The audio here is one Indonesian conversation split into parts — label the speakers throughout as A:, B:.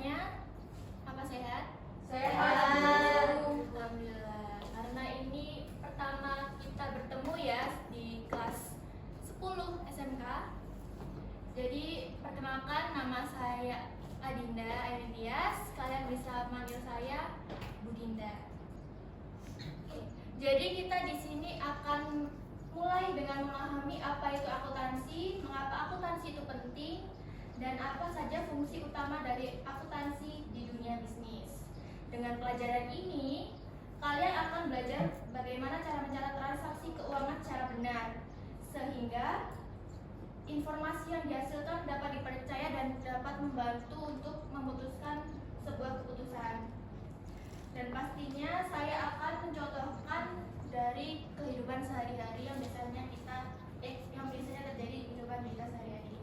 A: semuanya? Apa sehat?
B: Sehat.
A: Alhamdulillah. Karena ini pertama kita bertemu ya di kelas 10 SMK. Jadi perkenalkan, nama saya Adinda Airidias. Kalian bisa manggil saya Bu Dinda. Oke. Jadi kita di sini akan mulai dengan memahami apa itu akuntansi, mengapa akuntansi itu penting, dan apa saja fungsi utama dari akuntansi di dunia bisnis. Dengan pelajaran ini, kalian akan belajar bagaimana cara mencatat transaksi keuangan secara benar, sehingga informasi yang dihasilkan dapat dipercaya dan dapat membantu untuk memutuskan sebuah keputusan. Dan pastinya saya akan mencontohkan dari kehidupan sehari-hari yang biasanya terjadi di kehidupan kita sehari-hari.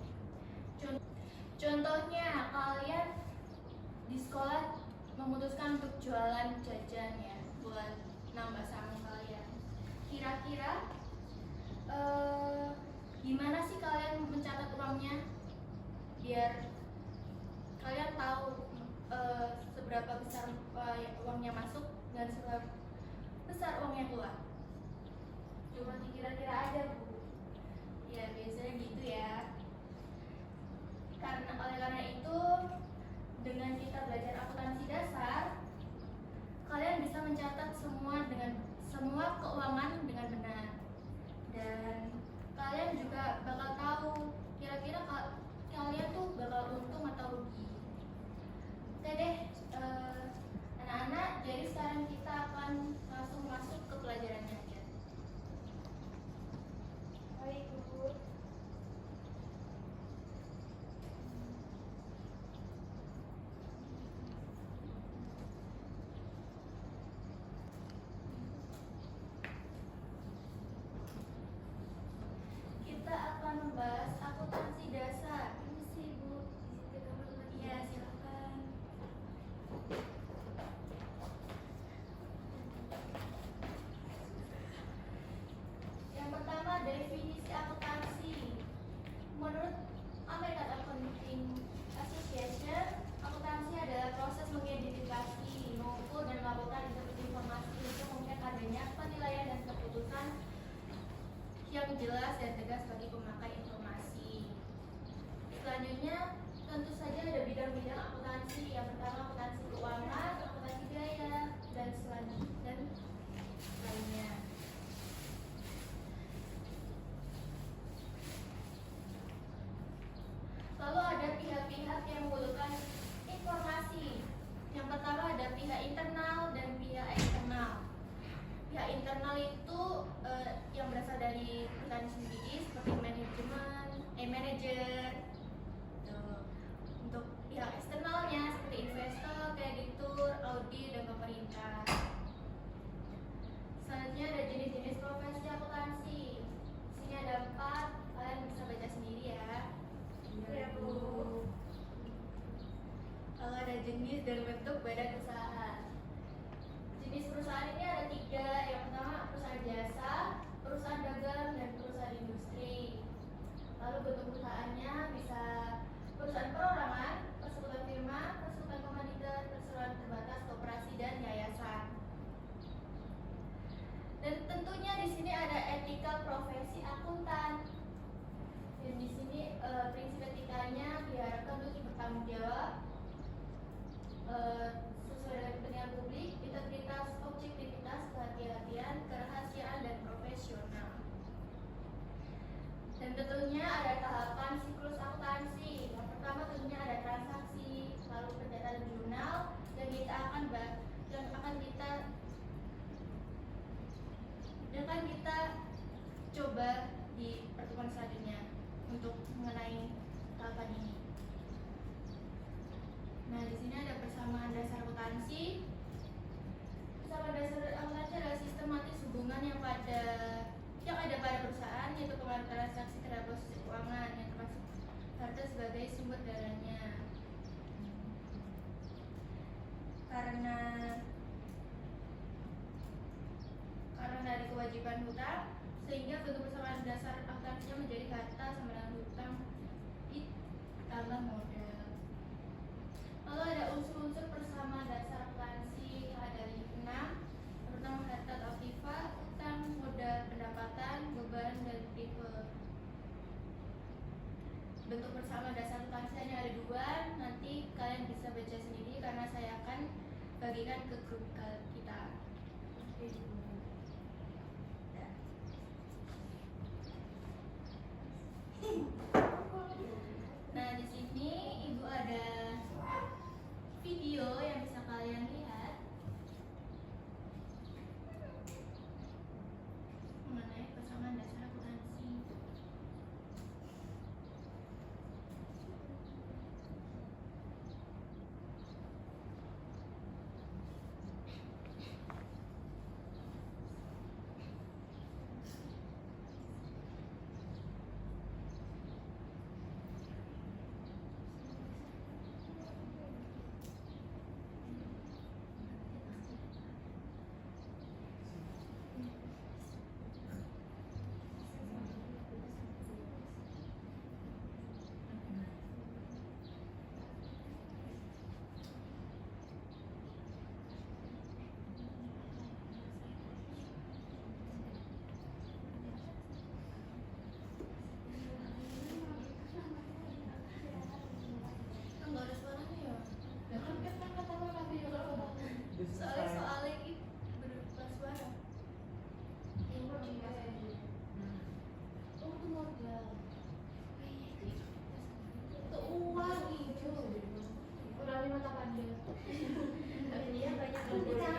A: Contohnya, kalian di sekolah memutuskan untuk jualan jajan ya, buat nambah samu kalian. Kira-kira gimana sih kalian mencatat uangnya biar kalian tahu seberapa besar uangnya masuk dan seberapa besar uangnya keluar? Cuma dikira-kira aja, Bu. Ya biasanya gitu ya. Oleh karena itu, dengan kita belajar akuntansi dasar, kalian bisa mencatat semua keuangan dengan benar. Dan kalian juga bakal tahu kira-kira kalian tuh bakal untung atau rugi. Oke deh, anak-anak, jadi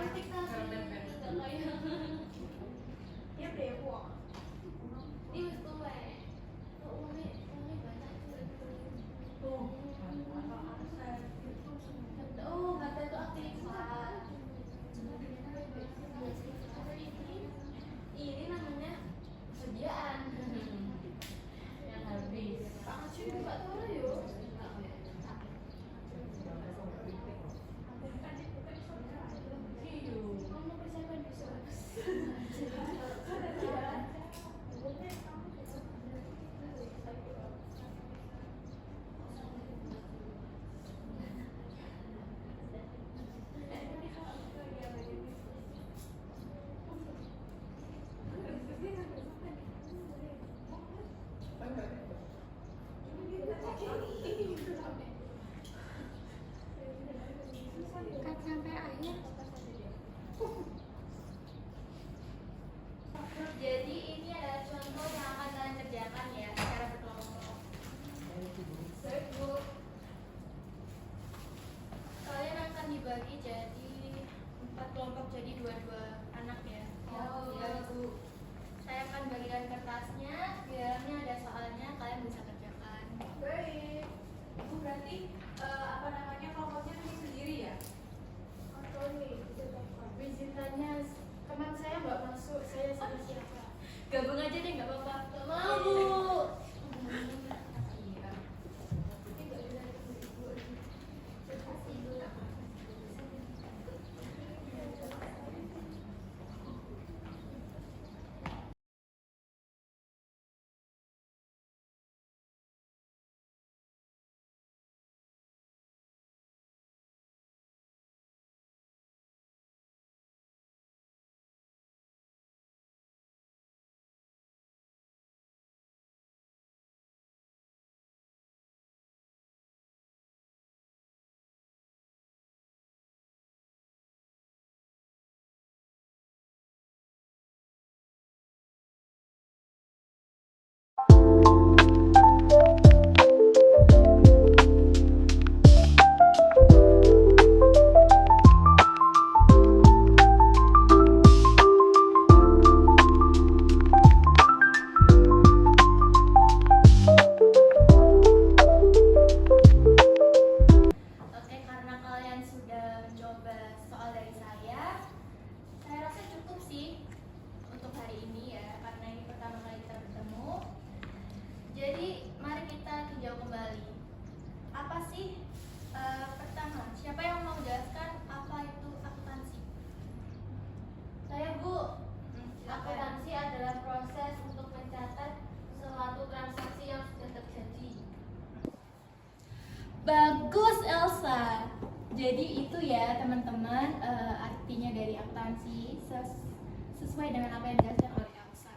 A: cantik tapi nggak kayak dia brewok. Ini mesti uangnya banyak tuh. Oh, kata itu aktifan. Ini namanya sediaan. Yang habis. Pak Aceh juga tahu yuk. Kamu persiapan besok.
B: Kan sampai akhir.
A: Jadi ini adalah contoh yang akan kalian kerjakan ya secara berkelompok. Workbook. Kalian akan dibagi jadi 4 kelompok, jadi 2 anak ya. Ya, Bu. Saya akan bagikan kertasnya, biarnya ada soalnya kalian bisa kerjakan.
C: Baik. Ibu berarti apa namanya kelompoknya pilih sendiri ya?
A: Atau nih, visitannya teman saya nggak masuk, saya sama siapa? Gabung aja deh, nggak apa-apa. Nggak mau, Bu. Oke, karena kalian sudah mencoba soal dari saya rasa cukup sih untuk hari ini ya, karena ini pertama kali kita bertemu. Jadi mari kita tinjau kembali. Apa sih pertama? Siapa yang mau jelaskan apa itu akuntansi? Saya, Bu. Akuntansi adalah proses untuk mencatat suatu transaksi yang sudah terjadi. Bagus, Elsa. Jadi itu ya teman-teman, artinya dari akuntansi sesuai dengan apa yang dijelaskan oleh Elsa.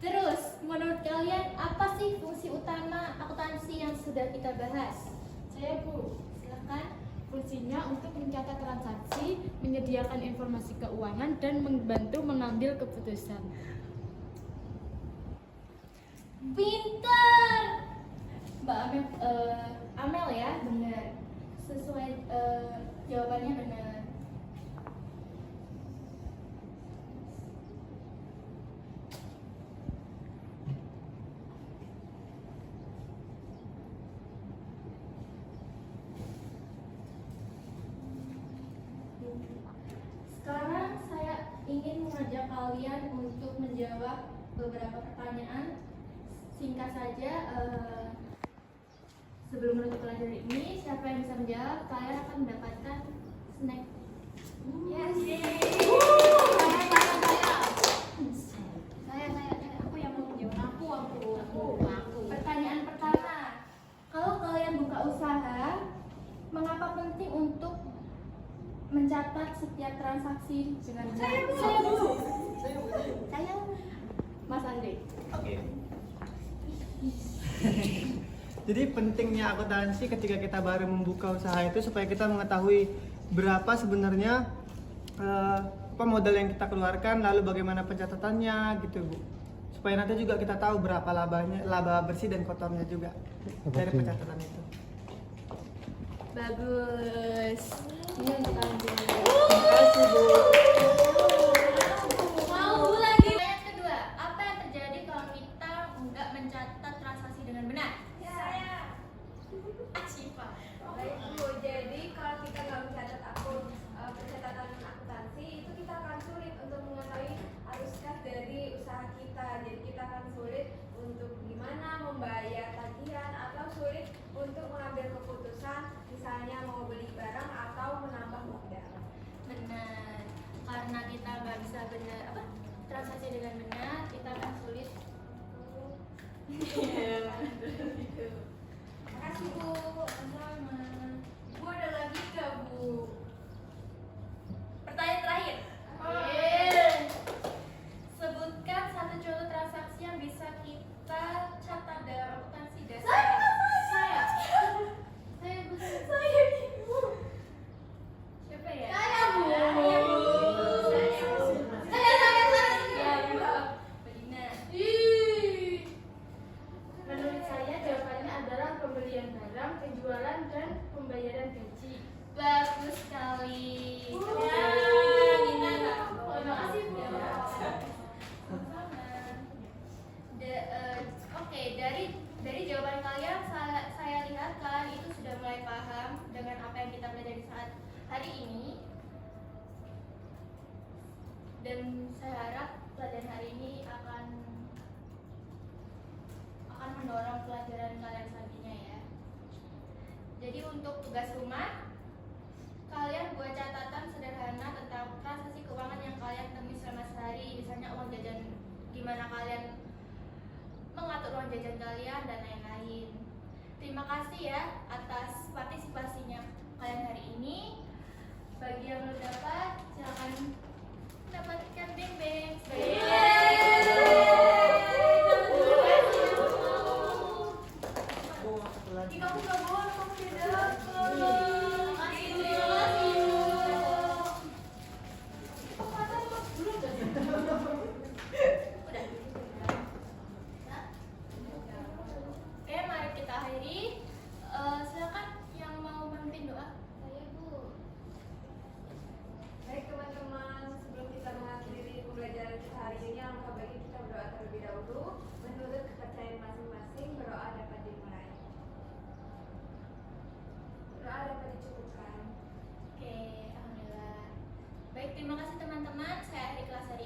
A: Terus, menurut kalian apa sih fungsi utama akuntansi yang sudah kita bahas?
B: Saya, Bu.
A: Silakan.
B: Fungsinya untuk mencatat transaksi, menyediakan informasi keuangan, dan membantu mengambil keputusan.
A: Pintar, Mbak Amel. Amel ya, benar. Sesuai jawabannya benar. Sekarang saya ingin mengajak kalian untuk menjawab beberapa pertanyaan. Singkat saja, sebelum menutup pelajaran ini, siapa yang bisa menjawab, kalian akan mendapatkan snack. Yes. Saya. Aku yang mau menjawab. Aku. Pertanyaan pertama, kalau kalian buka usaha, mengapa penting untuk mencatat setiap transaksi dengan
C: Saya, Bu.
A: Saya, Mas Andre.
D: Oke. Jadi pentingnya akuntansi ketika kita baru membuka usaha itu supaya kita mengetahui berapa sebenarnya apa modal yang kita keluarkan, lalu bagaimana pencatatannya gitu, Bu. Supaya nanti juga kita tahu berapa laba bersih dan kotornya juga dari pencatatan itu.
A: Bagus.
C: misalnya mau beli barang atau menambah modal.
A: Benar, karena kita nggak bisa benar transaksi dengan benar, kita akan sulit.
C: Makasih Bu.
A: Sama.
C: Bu ada lagi nggak Bu?
A: Pertanyaan terakhir. Sebutkan satu contoh transaksi yang bisa kita catat dalam akuntansi dasar.
B: Saya
C: Ibu.
A: Siapa ya?
C: Saya, Bu.
A: Saya, Bu.
C: Saya.
A: Ya, Bu. Belina.
B: Menurut saya jawabannya adalah pembelian barang, penjualan, dan pembayaran gaji.
A: Bagus sekali. Ya, Nina nggak?
B: Terima kasih, Bu.
A: Sama-sama. Oke, dari jawaban kalian saya lihat kalian itu sudah mulai paham dengan apa yang kita pelajari saat hari ini. Dan saya harap pelajaran hari ini akan mendorong pelajaran kalian selanjutnya ya. Jadi untuk tugas rumah, kalian buat catatan sederhana tentang transaksi keuangan yang kalian temui selama sehari, misalnya uang jajan, gimana kalian mengatur uang jajan kalian dan lain-lain. Terima kasih ya atas partisipasinya kalian hari ini. Bagi yang belum dapat, silakan dapatkan beng-beng sebagai
C: Ih, kamu nggak boleh, kamu tidak dapat.
B: Oh, kata Mas belum dah.
A: Udah. Oke, mari kita akhiri. Silakan yang mau memimpin doa.
B: Saya, Bu.
C: Baik teman-teman, sebelum kita mengakhiri pembelajaran kita hari ini, alangkah baiknya kita berdoa terlebih dahulu. Menurut kepercayaan masing-masing, berdoa dapat dimulai. Doa dapat dicukupkan.
A: Oke, alhamdulillah. Baik, terima kasih teman-teman. Saya akhiri kelas hari